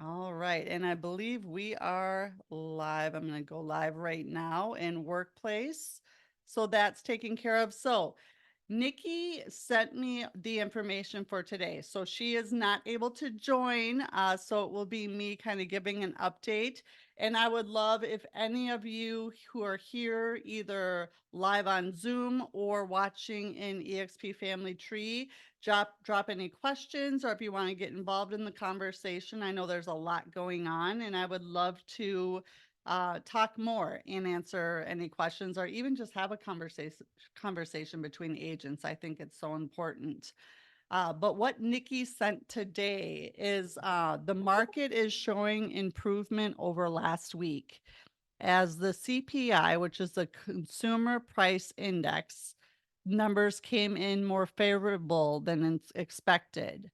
All right. And I believe we are live. I'm going to go live right now in Workplace. So that's taken care of. So Nikki sent me the information for today. So she is not able to join. So it will be me kind of giving an update. And I would love if any of you who are here, either live on Zoom or watching in EXP Family Tree, drop any questions, or if you want to get involved in the conversation. I know there's a lot going on, and I would love to talk more and answer any questions, or even just have a conversation between agents. I think it's so important. But what Nikki sent today is the market is showing improvement over last week as the CPI, which is the Consumer Price Index, numbers came in more favorable than expected.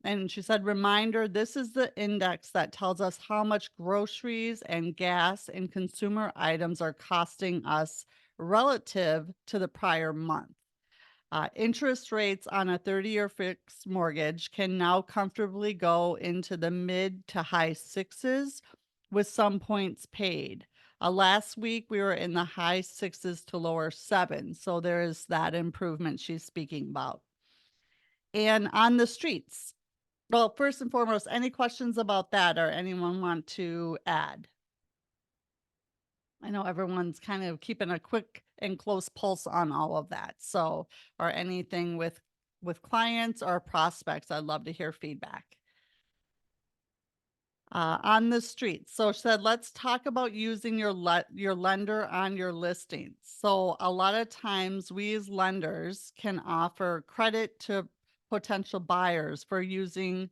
And she said, reminder, this is the index that tells us how much groceries and gas and consumer items are costing us relative to the prior month. Interest rates on a 30-year fixed mortgage can now comfortably go into the mid to high sixes with some points paid. Last week, we were in the high sixes to lower sevens. So there is that improvement she's speaking about. And on the streets, well, first and foremost, any questions about that or anyone want to add? I know everyone's kind of keeping a quick and close pulse on all of that. So, or anything with clients or prospects, I'd love to hear feedback. On the street. So she said, let's talk about using your lender on your listings. So a lot of times we as lenders can offer credit to potential buyers for using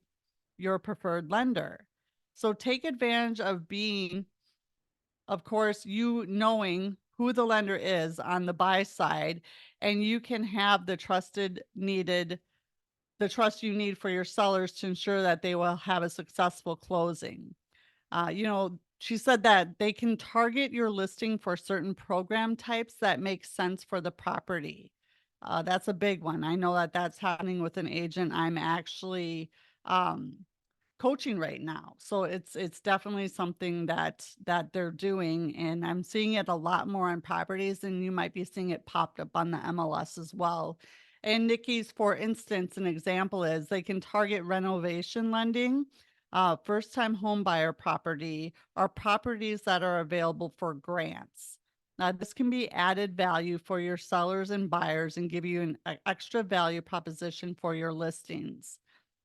your preferred lender. So take advantage of being, of course, you knowing who the lender is on the buy side, and you can have the trust you need for your sellers to ensure that they will have a successful closing. She said that they can target your listing for certain program types that make sense for the property. That's a big one. I know that that's happening with an agent I'm actually um, coaching right now. So it's definitely something that they're doing, and I'm seeing it a lot more on properties, and you might be seeing it popped up on the MLS as well. And Nikki's, for instance, an example is they can target renovation lending, first time home buyer property, or properties that are available for grants. Now, this can be added value for your sellers and buyers and give you an extra value proposition for your listings.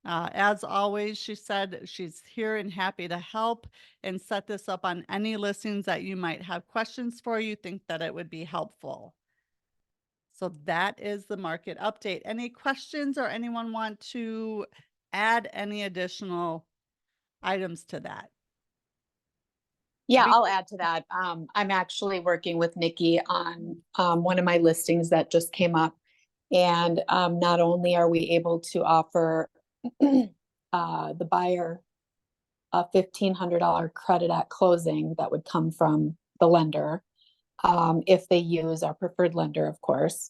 As always, she said she's here and happy to help and set this up on any listings that you might have questions for, you think that it would be helpful. So that is the market update. Any questions or anyone want to add any additional items to that? Yeah, I'll add to that. I'm actually working with Nikki on one of my listings that just came up. And not only are we able to offer the buyer a $1,500 credit at closing that would come from the lender, if they use our preferred lender, of course.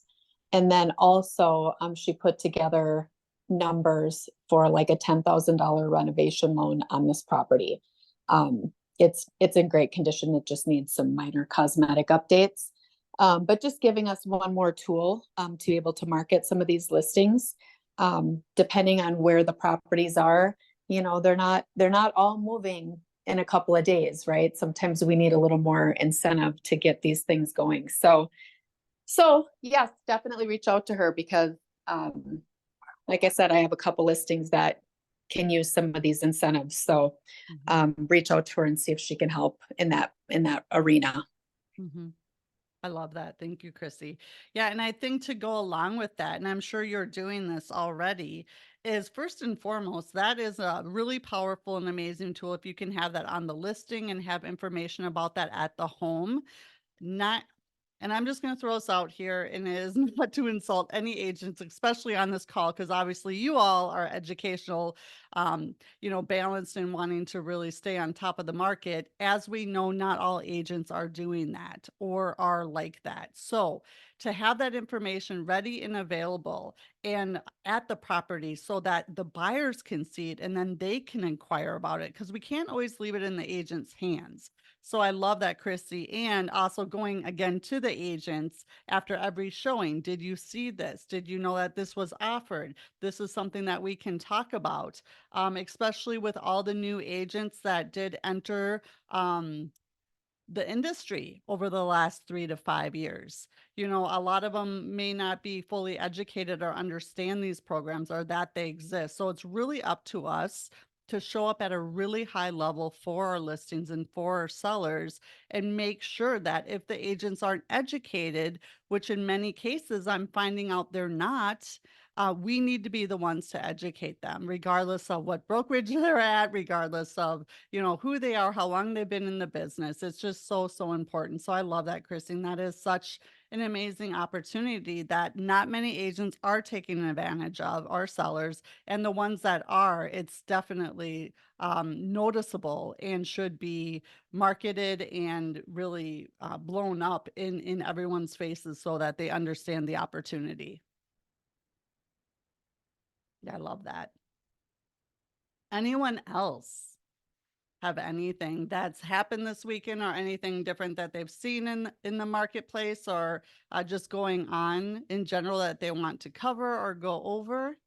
And then also, she put together numbers for like a $10,000 renovation loan on this property. It's in great condition. It just needs some minor cosmetic updates. But just giving us one more tool to be able to market some of these listings, depending on where the properties are. They're not all moving in a couple of days, right? Sometimes we need a little more incentive to get these things going. So yes, definitely reach out to her because, like I said, I have a couple listings that can use some of these incentives. So reach out to her and see if she can help in that arena. Mm-hmm. I love that. Thank you, Chrissy. Yeah, and I think to go along with that, and I'm sure you're doing this already, is first and foremost, that is a really powerful and amazing tool if you can have that on the listing and have information about that at the home. Not And I'm just going to throw this out here, and it is not to insult any agents, especially on this call, because obviously you all are educational, balanced and wanting to really stay on top of the market. As we know, not all agents are doing that or are like that. So to have that information ready and available and at the property so that the buyers can see it and then they can inquire about it because we can't always leave it in the agent's hands. So I love that, Christy. And also going again to the agents after every showing. Did you see this? Did you know that this was offered? This is something that we can talk about, especially with all the new agents that did enter the industry over the last 3 to 5 years. You know, a lot of them may not be fully educated or understand these programs or that they exist. So it's really up to us to show up at a really high level for our listings and for our sellers and make sure that if the agents aren't educated, which in many cases I'm finding out they're not, we need to be the ones to educate them, regardless of what brokerage they're at, regardless of who they are, how long they've been in the business. It's just so, so important. So I love that, Christine. That is such an amazing opportunity that not many agents are taking advantage of, our sellers. And the ones that are, it's definitely noticeable and should be marketed and really blown up in everyone's faces so that they understand the opportunity. Yeah, I love that. Anyone else have anything that's happened this weekend or anything different that they've seen in the marketplace or just going on in general that they want to cover or go over?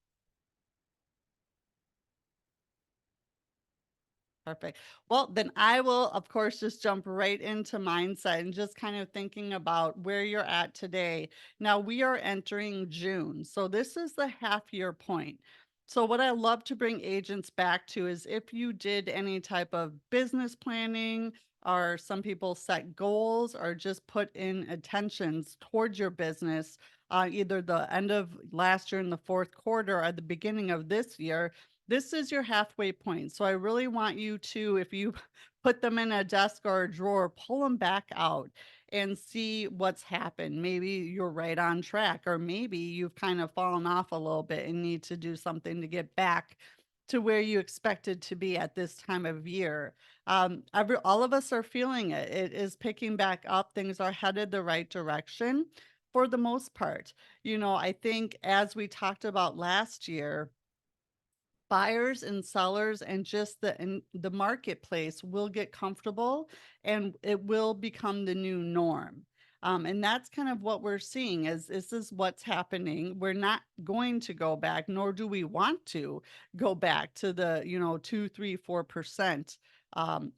Perfect. Well, then I will, of course, just jump right into mindset and just kind of thinking about where you're at today. Now, we are entering June, so this is the half year point. So, what I love to bring agents back to is if you did any type of business planning, or some people set goals, or just put in attentions towards your business, either the end of last year in the fourth quarter or the beginning of this year, this is your halfway point. So I really want you to, if you put them in a desk or a drawer, pull them back out and see what's happened. Maybe you're right on track, or maybe you've kind of fallen off a little bit and need to do something to get back to where you expected to be at this time of year. All of us are feeling it. It is picking back up. Things are headed the right direction for the most part. I think as we talked about last year, buyers and sellers and just the marketplace will get comfortable and it will become the new norm. And that's kind of what we're seeing is this is what's happening. We're not going to go back, nor do we want to go back to the 2, 3, 4%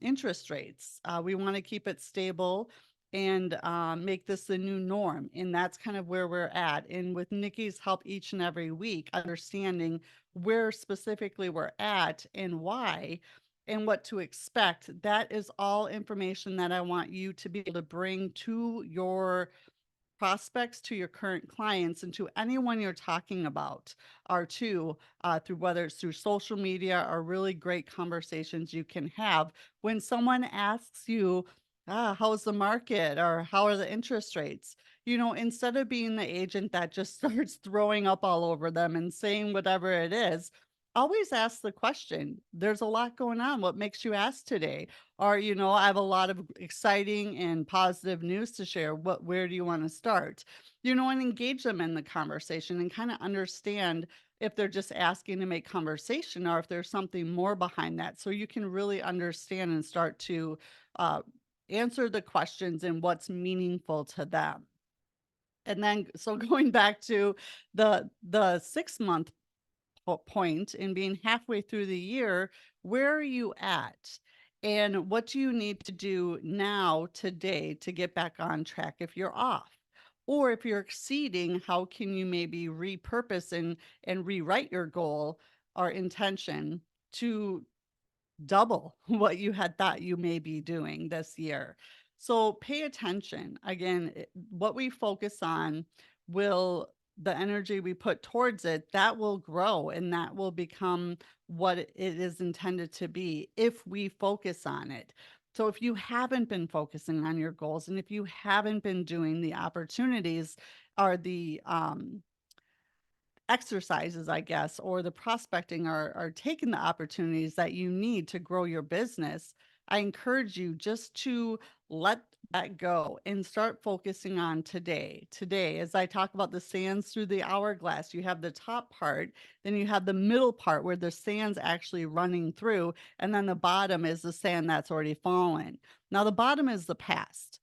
interest rates. We want to keep it stable and make this the new norm. And that's kind of where we're at. And with Nikki's help each and every week, understanding where specifically we're at and why and what to expect. That is all information that I want you to be able to bring to your prospects, to your current clients, and to anyone you're talking about, or to through whether it's through social media or really great conversations you can have when someone asks you, how's the market or how are the interest rates? Instead of being the agent that just starts throwing up all over them and saying whatever it is, always ask the question. There's a lot going on. What makes you ask today? Or, I have a lot of exciting and positive news to share. Where do you want to start? And engage them in the conversation and kind of understand if they're just asking to make conversation or if there's something more behind that. So you can really understand and start to uh, answer the questions and what's meaningful to them. And then, so going back to the 6 month point in being halfway through the year, where are you at? And what do you need to do now, today, to get back on track if you're off? Or if you're exceeding, how can you maybe repurpose and rewrite your goal or intention to double what you had thought you may be doing this year? So pay attention. Again, what we focus on will, the energy we put towards it, that will grow and that will become what it is intended to be if we focus on it. So if you haven't been focusing on your goals and if you haven't been doing the opportunities or the exercises, I guess, or the prospecting are taking the opportunities that you need to grow your business, I encourage you just to let Let go and start focusing on today. Today, as I talk about the sands through the hourglass, you have the top part, then you have the middle part where the sand's actually running through, and then the bottom is the sand that's already fallen. Now, the bottom is the past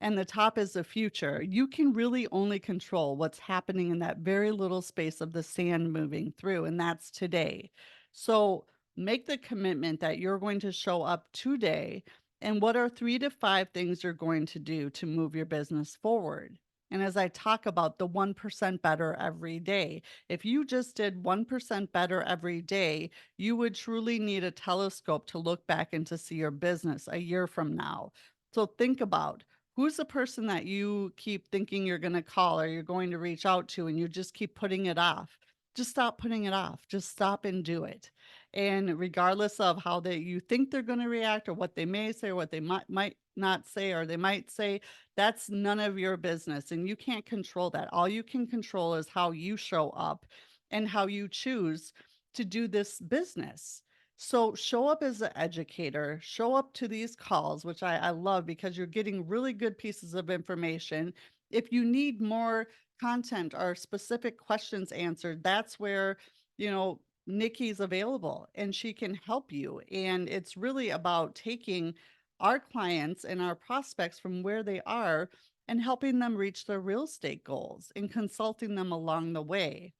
and the top is the future. You can really only control what's happening in that very little space of the sand moving through, and that's today. So make the commitment that you're going to show up today. And what are 3 to 5 things you're going to do to move your business forward? And as I talk about the 1% better every day, if you just did 1% better every day, you would truly need a telescope to look back and to see your business a year from now. So think about who's the person that you keep thinking you're going to call or you're going to reach out to and you just keep putting it off? Just stop putting it off. Just stop and do it. And regardless of how you think they're going to react or what they may say or what they might not say or they might say, that's none of your business and you can't control that. All you can control is how you show up and how you choose to do this business. So show up as an educator, show up to these calls, which I love because you're getting really good pieces of information. If you need more content or specific questions answered, that's where, you know, Nikki's available and she can help you. And it's really about taking our clients and our prospects from where they are and helping them reach their real estate goals and consulting them along the way.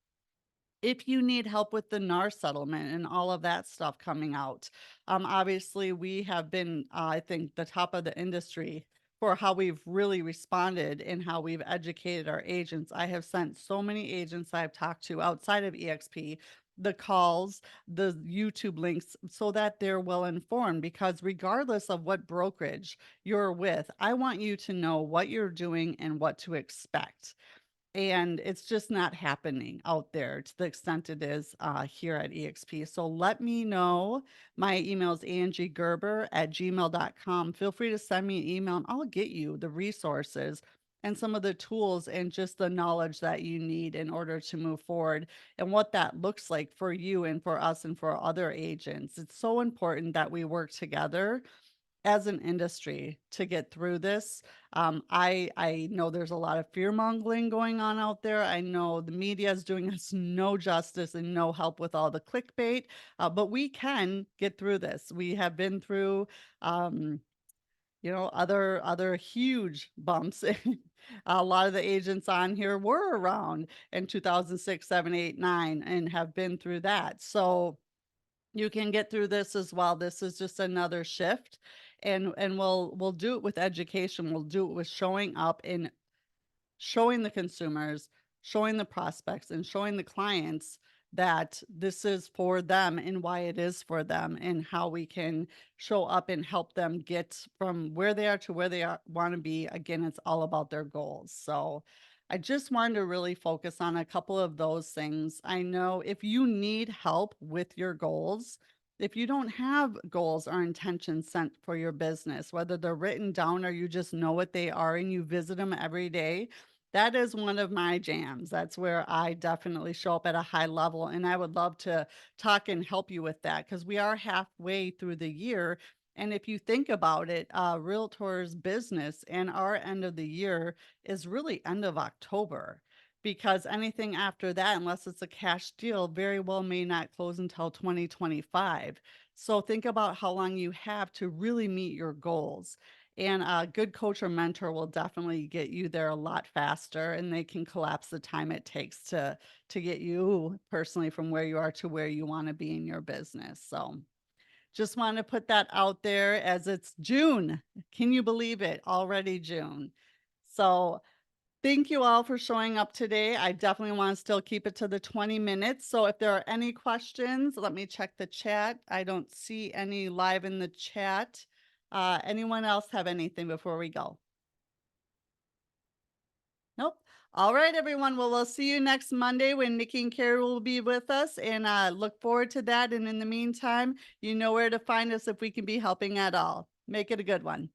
If you need help with the NAR settlement and all of that stuff coming out, obviously we have been, I think, the top of the industry for how we've really responded and how we've educated our agents. I have sent so many agents I've talked to outside of EXP the calls, the YouTube links, so that they're well informed. Because regardless of what brokerage you're with, I want you to know what you're doing and what to expect, and it's just not happening out there to the extent it is here at EXP. So let me know. My email is angiegerber@gmail.com. Feel free to send me an email and I'll get you the resources and some of the tools and just the knowledge that you need in order to move forward and what that looks like for you and for us and for other agents. It's so important that we work together as an industry to get through this. I know there's a lot of fear mongering going on out there. I know the media is doing us no justice and no help with all the clickbait, but we can get through this. We have been through, um, other huge bumps. A lot of the agents on here were around in 2006, 7, 8, 9, and have been through that. So you can get through this as well. This is just another shift, and we'll do it with education. We'll do it with showing up and showing the consumers, showing the prospects, and showing the clients that this is for them and why it is for them and how we can show up and help them get from where they are to where they want to be. Again, it's all about their goals. So I just wanted to really focus on a couple of those things. I know if you need help with your goals, if you don't have goals or intentions set for your business, whether they're written down or you just know what they are and you visit them every day, that is one of my jams. That's where I definitely show up at a high level. And I would love to talk and help you with that because we are halfway through the year. And if you think about it, Realtor's business and our end of the year is really end of October, because anything after that, unless it's a cash deal, very well may not close until 2025. So think about how long you have to really meet your goals. And a good coach or mentor will definitely get you there a lot faster, and they can collapse the time it takes to get you personally from where you are to where you want to be in your business. So just want to put that out there as it's June. Can you believe it? Already June. So thank you all for showing up today. I definitely want to still keep it to the 20 minutes. So if there are any questions, let me check the chat. I don't see any live in the chat. Anyone else have anything before we go? Nope. All right, everyone. Well, we'll see you next Monday when Nikki and Carrie will be with us, and look forward to that. And in the meantime, you know where to find us if we can be helping at all. Make it a good one.